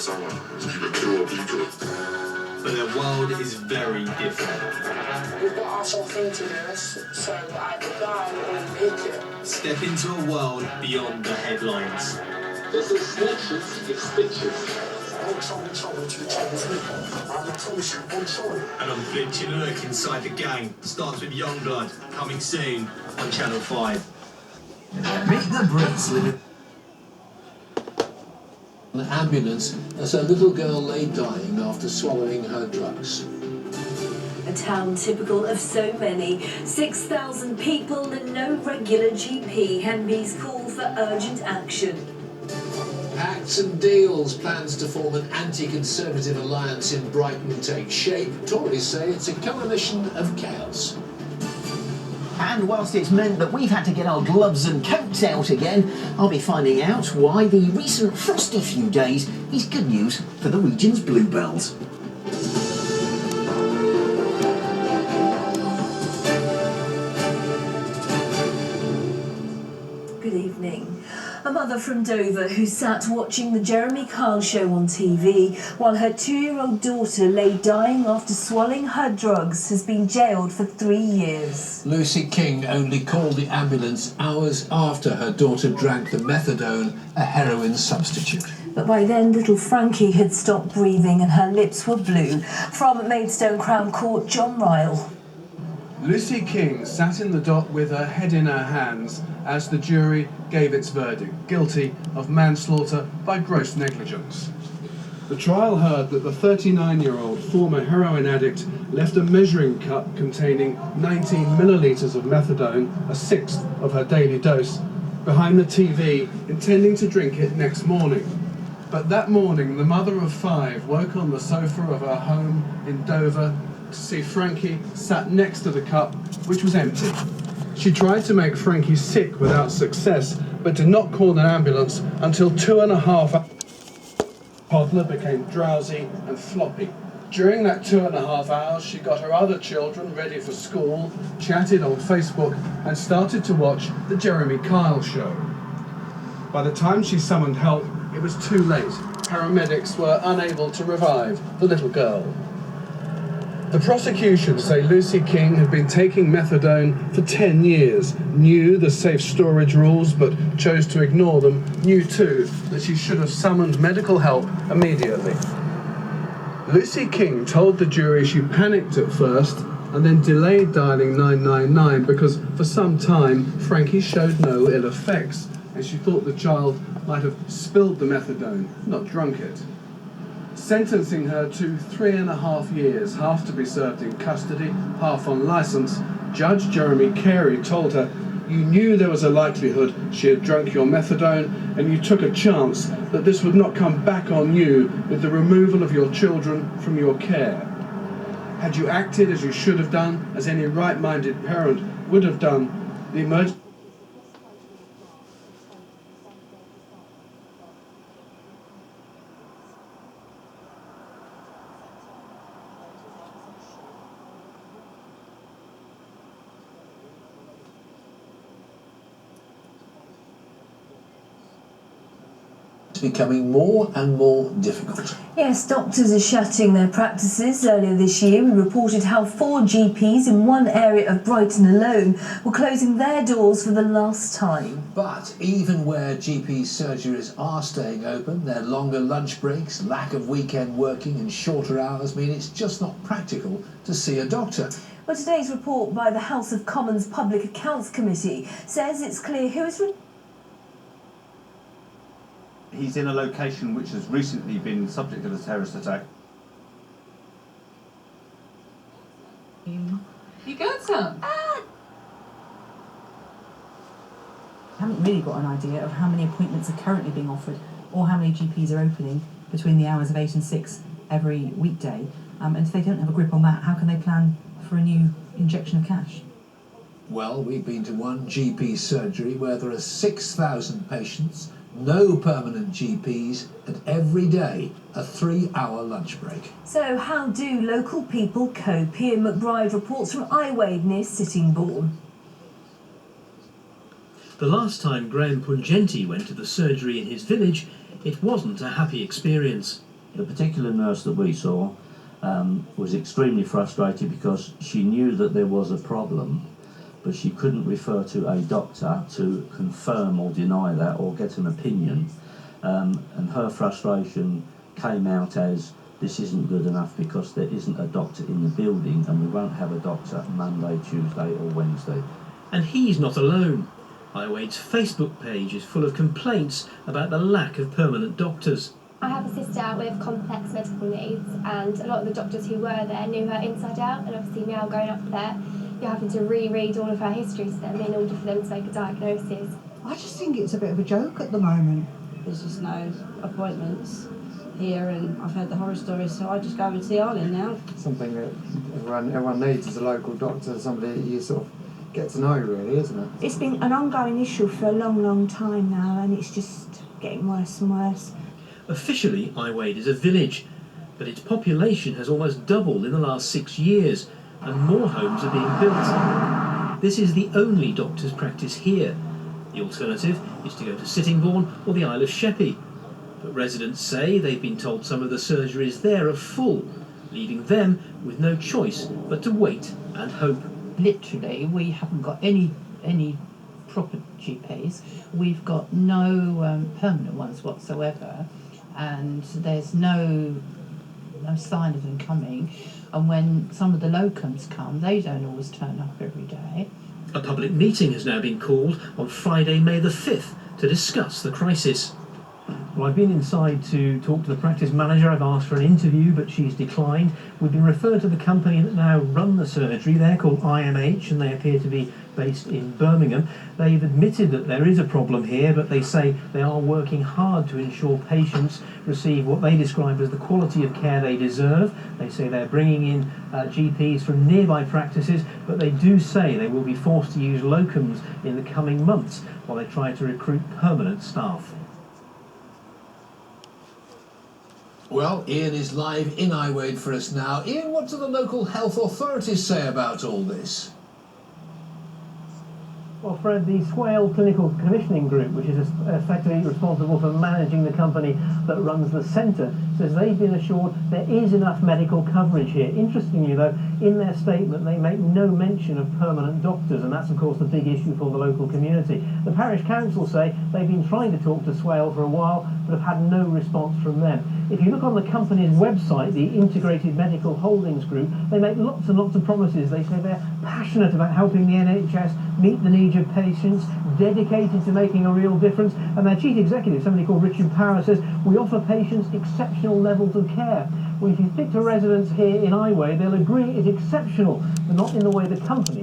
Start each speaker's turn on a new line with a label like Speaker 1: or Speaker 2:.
Speaker 1: But their world is very different.
Speaker 2: We've got our sort of thing to do, so either die or you pick it.
Speaker 1: Step into a world beyond the headlines.
Speaker 3: This is snitches, it's stitches.
Speaker 1: An unflinching look inside the gang starts with Youngblood, coming soon on Channel 5.
Speaker 4: Meet the Brits living in an ambulance as a little girl lay dying after swallowing her drugs.
Speaker 5: A town typical of so many. 6,000 people and no regular GP. MPs call for urgent action.
Speaker 4: Pacts and deals, plans to form an anti-conservative alliance in Brighton take shape. Tories say it's a coalition of chaos.
Speaker 6: And whilst it's meant that we've had to get our gloves and coats out again, I'll be finding out why the recent frosty few days is good news for the region's bluebells.
Speaker 5: Good evening. A mother from Dover who sat watching the Jeremy Kyle show on TV while her 2-year-old daughter lay dying after swallowing her drugs has been jailed for 3 years.
Speaker 4: Lucy King only called the ambulance hours after her daughter drank the methadone, a heroin substitute.
Speaker 5: But by then, little Frankie had stopped breathing and her lips were blue. From Maidstone Crown Court, John Ryle.
Speaker 7: Lucy King sat in the dock with her head in her hands as the jury gave its verdict, guilty of manslaughter by gross negligence. The trial heard that the 39-year-old former heroin addict left a measuring cup containing 19 millilitres of methadone, a sixth of her daily dose, behind the TV, intending to drink it next morning. But that morning, the mother of 5 woke on the sofa of her home in Dover to see Frankie sat next to the cup, which was empty. She tried to make Frankie sick without success, but did not call an ambulance until 2.5 hours. Toddler became drowsy and floppy. During that 2.5 hours, she got her other children ready for school, chatted on Facebook, and started to watch the Jeremy Kyle show. By the time she summoned help, it was too late. Paramedics were unable to revive the little girl. The prosecution say Lucy King had been taking methadone for 10 years, knew the safe storage rules but chose to ignore them, knew too that she should have summoned medical help immediately. Lucy King told the jury she panicked at first and then delayed dialing 999 because for some time Frankie showed no ill effects and she thought the child might have spilled the methadone, not drunk it. Sentencing her to 3.5 years, half to be served in custody, half on licence, Judge Jeremy Carey told her, "You knew there was a likelihood she had drunk your methadone and you took a chance that this would not come back on you with the removal of your children from your care. Had you acted as you should have done, as any right-minded parent would have done, the emergency..."
Speaker 4: Becoming more and more difficult.
Speaker 5: Yes, doctors are shutting their practices. Earlier this year, we reported how 4 GPs in one area of Brighton alone were closing their doors for the last time.
Speaker 4: But even where GP surgeries are staying open, their longer lunch breaks, lack of weekend working and shorter hours mean it's just not practical to see a doctor.
Speaker 5: Well, today's report by the House of Commons Public Accounts Committee says it's clear who is...
Speaker 8: He's in a location which has recently been subject to a terrorist attack.
Speaker 9: You got some?
Speaker 10: Haven't really got an idea of how many appointments are currently being offered or how many GPs are opening between the hours of 8 and 6 every weekday. And if they don't have a grip on that, how can they plan for a new injection of cash?
Speaker 4: Well, we've been to one GP surgery where there are 6,000 patients, no permanent GPs, and every day a 3-hour lunch break.
Speaker 5: So how do local people cope? Ian McBride reports from Iwade near Sittingbourne.
Speaker 11: The last time Graham Pungenti went to the surgery in his village, it wasn't a happy experience.
Speaker 9: The particular nurse that we saw was extremely frustrated because she knew that there was a problem, but she couldn't refer to a doctor to confirm or deny that or get an opinion. And her frustration came out as, this isn't good enough because there isn't a doctor in the building and we won't have a doctor Monday, Tuesday or Wednesday.
Speaker 11: And he's not alone. iWade's Facebook page is full of complaints about the lack of permanent doctors.
Speaker 12: I have a sister with complex medical needs, and a lot of the doctors who were there knew her inside out, and obviously now going up there, you're having to reread all of her history to them in order for them to make a diagnosis.
Speaker 13: I just think it's a bit of a joke at the moment.
Speaker 14: There's just no appointments here, and I've heard the horror stories, so I just go and see Arlen now.
Speaker 15: Something that everyone needs is a local doctor, somebody that you sort of get to know, really, isn't it?
Speaker 13: It's been an ongoing issue for a long, long time now, and it's just getting worse and worse.
Speaker 11: Officially, iWade is a village, but its population has almost doubled in the last 6 years, and more homes are being built. This is the only doctor's practice here. The alternative is to go to Sittingbourne or the Isle of Sheppey. But residents say they've been told some of the surgeries there are full, leaving them with no choice but to wait and hope.
Speaker 14: Literally, we haven't got any proper GPs. We've got no permanent ones whatsoever, and there's no sign of them coming. And when some of the locums come, they don't always turn up every day.
Speaker 11: A public meeting has now been called on Friday, May the 5th, to discuss the crisis. Well, I've been inside to talk to the practice manager. I've asked for an interview, but she's declined. We've been referred to the company that now run the surgery. They're called IMH, and they appear to be based in Birmingham. They've admitted that there is a problem here, but they say they are working hard to ensure patients receive what they describe as the quality of care they deserve. They say they're bringing in GPs from nearby practices, but they do say they will be forced to use locums in the coming months while they try to recruit permanent staff.
Speaker 4: Well, Ian is live in iWade for us now. Ian, what do the local health authorities say about all this?
Speaker 11: Well, Fred, the Swale Clinical Commissioning Group, which is effectively responsible for managing the company that runs the centre, says they've been assured there is enough medical coverage here. Interestingly, though, in their statement they make no mention of permanent doctors, and that's, of course, the big issue for the local community. The parish council say they've been trying to talk to Swale for a while, but have had no response from them. If you look on the company's website, the Integrated Medical Holdings Group, they make lots and lots of promises. They say they're passionate about helping the NHS meet the needs of patients, dedicated to making a real difference, and their chief executive, somebody called Richard Power, says we offer patients exceptional levels of care. Well, if you speak to residents here in iWade, they'll agree it's exceptional, but not in the way the company